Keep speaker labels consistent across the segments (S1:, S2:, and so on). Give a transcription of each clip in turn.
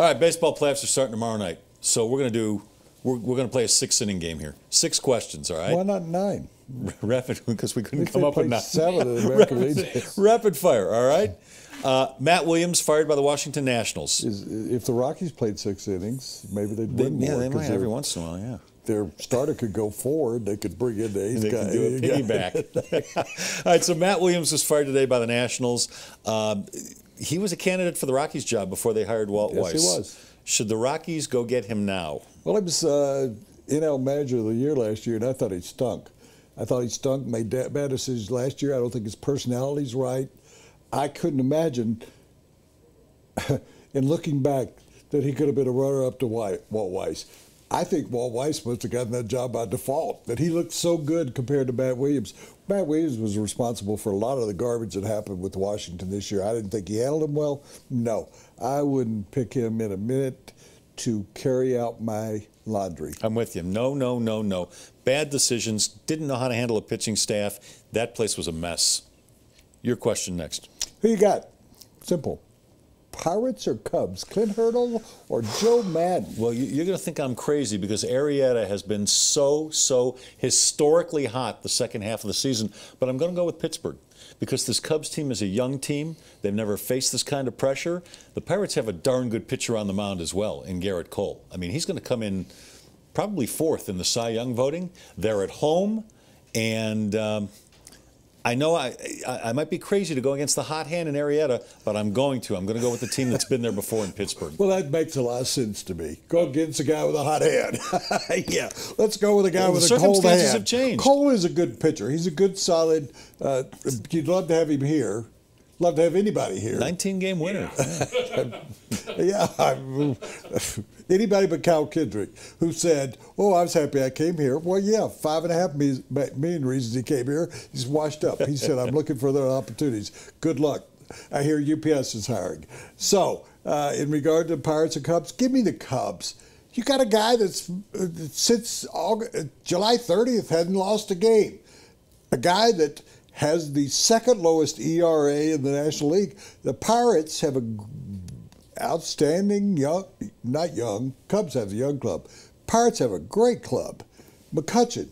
S1: All right, baseball playoffs are starting tomorrow night. So we're gonna play a 6-inning game here. 6 questions, all right?
S2: Why not 9?
S1: Rapid, because we couldn't come up with 9.
S2: 7 in the American League.
S1: Rapid fire, all right? Matt Williams fired by the Washington Nationals.
S2: If the Rockies played 6 innings, maybe they'd win more.
S1: Yeah, they might every once in a while, yeah.
S2: Their starter could go forward. They could bring in the ace guy.
S1: They could do a piggyback. All right, so Matt Williams was fired today by the Nationals. He was a candidate for the Rockies job before they hired Walt Weiss.
S2: Yes, he was.
S1: Should the Rockies go get him now?
S2: Well, he was NL Manager of the Year last year, and I thought he stunk. Made bad decisions last year. I don't think his personality's right. I couldn't imagine, in looking back, that he could have been a runner-up to Walt Weiss. I think Walt Weiss must have gotten that job by default, that he looked so good compared to Matt Williams. Matt Williams was responsible for a lot of the garbage that happened with Washington this year. I didn't think he handled him well. No, I wouldn't pick him in a minute to carry out my laundry.
S1: I'm with you. No. Bad decisions. Didn't know how to handle a pitching staff. That place was a mess. Your question next.
S2: Who you got? Simple. Pirates or Cubs? Clint Hurdle or Joe Madden?
S1: Well, you're going to think I'm crazy because Arrieta has been so historically hot the second half of the season, but I'm going to go with Pittsburgh because this Cubs team is a young team. They've never faced this kind of pressure. The Pirates have a darn good pitcher on the mound as well in Garrett Cole. I mean, he's going to come in probably 4th in the Cy Young voting. They're at home, and I know I might be crazy to go against the hot hand in Arrieta, but I'm going to. I'm going to go with the team that's been there before in Pittsburgh.
S2: Well, that makes a lot of sense to me. Go against a guy with a hot hand. Yeah, let's go with a guy with a cold hand.
S1: Circumstances have changed.
S2: Cole is a good pitcher. He's a good, solid. You'd love to have him here. Love to have anybody here.
S1: 19-game winner.
S2: Yeah. Anybody but Kyle Kendrick, who said, "Oh, I was happy I came here." Well, yeah, 5.5 million reasons he came here. He's washed up. He said, "I'm looking for other opportunities. Good luck." I hear UPS is hiring. So, in regard to Pirates and Cubs, give me the Cubs. You got a guy that's since July 30th hadn't lost a game. A guy that has the second lowest ERA in the National League. The Pirates have a outstanding Cubs have a young club. Pirates have a great club. McCutchen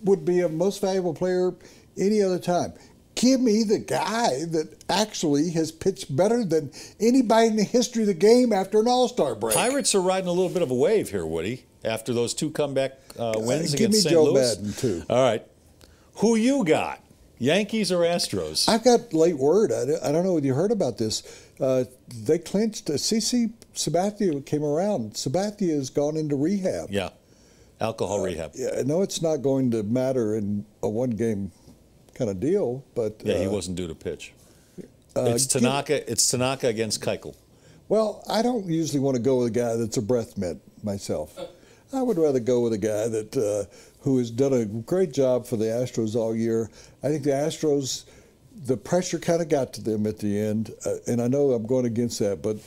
S2: would be a most valuable player any other time. Give me the guy that actually has pitched better than anybody in the history of the game after an All-Star break.
S1: Pirates are riding a little bit of a wave here, Woody, after those 2 comeback wins against St.
S2: Give me Joe
S1: Louis.
S2: Madden, too.
S1: All right. Who you got? Yankees or Astros?
S2: I've got late word. I don't know if you heard about this. They clinched. CC Sabathia came around. Sabathia has gone into rehab.
S1: Yeah, alcohol rehab.
S2: Yeah, no, it's not going to matter in a one-game kind of deal. But
S1: yeah, he wasn't due to pitch. It's Tanaka. It's Tanaka against Keuchel.
S2: Well, I don't usually want to go with a guy that's a breath mint myself. I would rather go with a guy that who has done a great job for the Astros all year. I think the Astros, the pressure kind of got to them at the end, and I know I'm going against that, but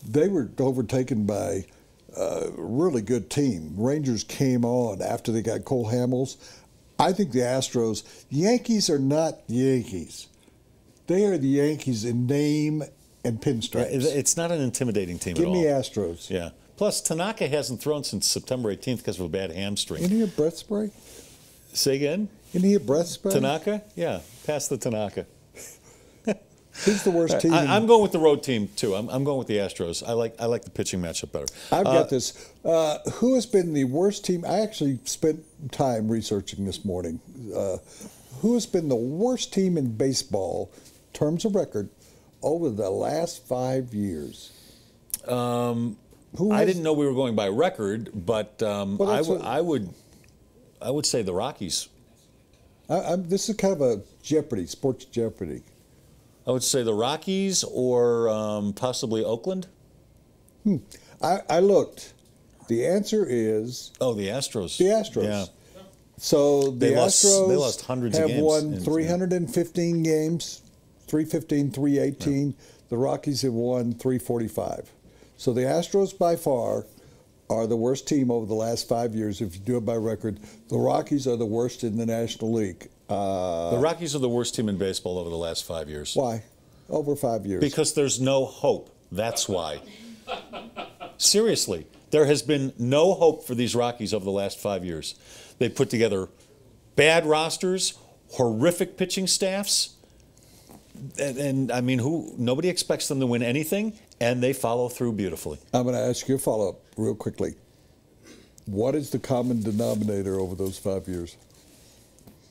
S2: they were overtaken by a really good team. Rangers came on after they got Cole Hamels. I think the Astros, Yankees are not the Yankees. They are the Yankees in name and pinstripes.
S1: It's not an intimidating team at all.
S2: Give me Astros.
S1: Yeah. Plus, Tanaka hasn't thrown since September 18th because of a bad hamstring.
S2: Isn't he a breath spray?
S1: Say again?
S2: Isn't he a breath spray?
S1: Tanaka? Yeah, pass the Tanaka.
S2: Who's the worst team?
S1: I'm going with the road team, too. I'm going with the Astros. I like the pitching matchup better.
S2: I've got this. Who has been the worst team? I actually spent time researching this morning. Who has been the worst team in baseball, in terms of record, over the last 5 years?
S1: I didn't know we were going by record, but I would say the Rockies.
S2: This is kind of a Jeopardy, sports Jeopardy.
S1: I would say the Rockies or possibly Oakland.
S2: I looked. The answer is...
S1: Oh, the Astros.
S2: The Astros.
S1: Yeah.
S2: So the Astros
S1: they lost hundreds
S2: have
S1: of games.
S2: won 315 games, 315, 318. Yeah. The Rockies have won 345. So the Astros by far are the worst team over the last 5 years if you do it by record. The Rockies are the worst in the National League.
S1: The Rockies are the worst team in baseball over the last 5 years.
S2: Why? Over 5 years.
S1: Because there's no hope. That's why. Seriously, there has been no hope for these Rockies over the last 5 years. They put together bad rosters, horrific pitching staffs, and I mean, nobody expects them to win anything, and they follow through beautifully.
S2: I'm going to ask you a follow-up real quickly. What is the common denominator over those 5 years?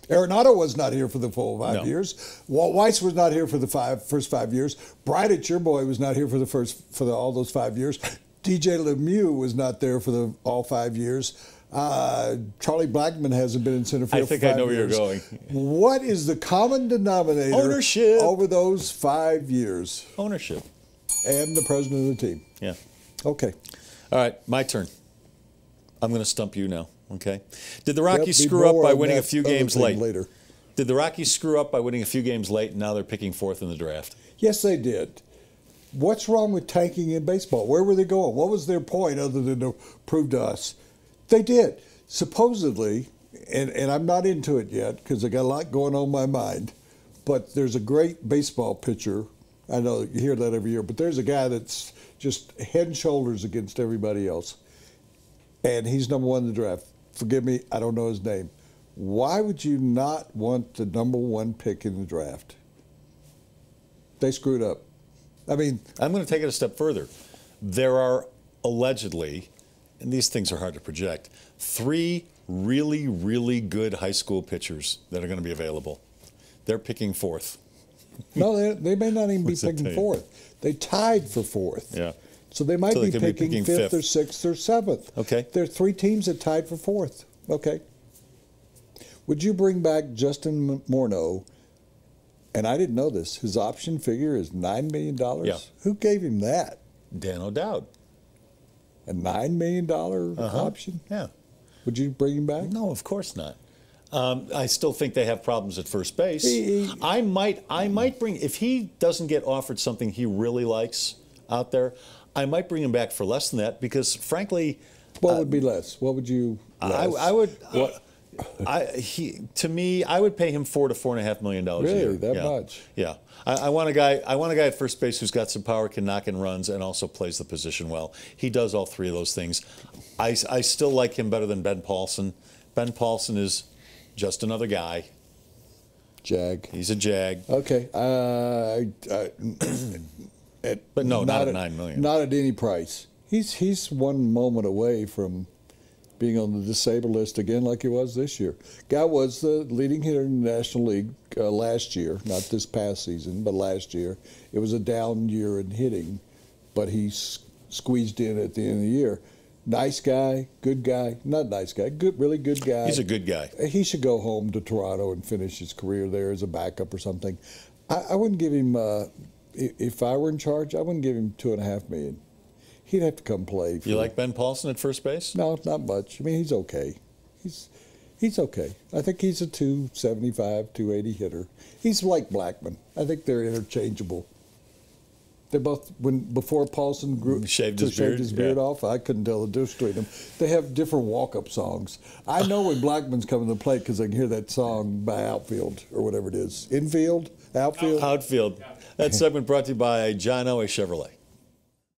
S2: Arenado was not here for the full 5 years. Walt Weiss was not here for the first 5 years. Bridich, your boy, was not here for all those 5 years. DJ LeMahieu was not there for all 5 years. Charlie Blackmon hasn't been in center field for 5 years.
S1: I think I know where you're going.
S2: What is the common denominator
S1: Ownership
S2: over those 5 years?
S1: Ownership.
S2: And the president of the team.
S1: Yeah.
S2: Okay.
S1: All right, my turn. I'm going to stump you now, okay? Did the Rockies screw up by winning a few games late?
S2: Later.
S1: Did the Rockies screw up by winning a few games late, and now they're picking fourth in the draft?
S2: Yes, they did. What's wrong with tanking in baseball? Where were they going? What was their point other than to prove to us? They did. Supposedly, and I'm not into it yet because I got a lot going on in my mind, but there's a great baseball pitcher. I know you hear that every year, but there's a guy that's just head and shoulders against everybody else. And he's number one in the draft. Forgive me, I don't know his name. Why would you not want the number one pick in the draft? They screwed up. I mean,
S1: I'm going to take it a step further. There are allegedly, and these things are hard to project, 3 really, really good high school pitchers that are going to be available. They're picking fourth.
S2: No, they may not even be picking fourth. They tied for fourth.
S1: Yeah.
S2: So they might be picking fifth or sixth or seventh.
S1: Okay.
S2: There are 3 teams that tied for fourth. Okay. Would you bring back Justin Morneau? And I didn't know this. His option figure is $9 million.
S1: Yeah.
S2: Who gave him that?
S1: Dan O'Dowd.
S2: A $9 million option?
S1: Yeah.
S2: Would you bring him back?
S1: No, of course not. I still think they have problems at first base. I might bring, if he doesn't get offered something he really likes out there, I might bring him back for less than that because, frankly,
S2: what would be less? What would you? Less?
S1: I would. To me, I would pay him $4 to $4.5 million a year.
S2: Really, that much?
S1: Yeah. I want a guy. I want a guy at first base who's got some power, can knock in runs, and also plays the position well. He does all 3 of those things. I still like him better than Ben Paulson. Ben Paulson is just another guy.
S2: Jag.
S1: He's a jag.
S2: Okay.
S1: But no, not at $9 million.
S2: Not at any price. He's one moment away from being on the disabled list again like he was this year. Guy was the leading hitter in the National League last year, not this past season, but last year. It was a down year in hitting, but he squeezed in at the end of the year. Nice guy, good guy, not nice guy, good, really good guy.
S1: He's a good guy.
S2: He should go home to Toronto and finish his career there as a backup or something. I wouldn't give him, if I were in charge, I wouldn't give him $2.5 million. He'd have to come play.
S1: You like Ben Paulson at first base?
S2: No, not much. I mean, he's okay. He's okay. I think he's a 275, 280 hitter. He's like Blackmon. I think they're interchangeable. They both, before Paulson
S1: shaved his beard
S2: off, I couldn't tell the difference between them. They have different walk-up songs. I know when Blackmon's coming to play because I can hear that song by Outfield or whatever it is. Infield? Outfield?
S1: Outfield. That segment brought to you by John Owe Chevrolet.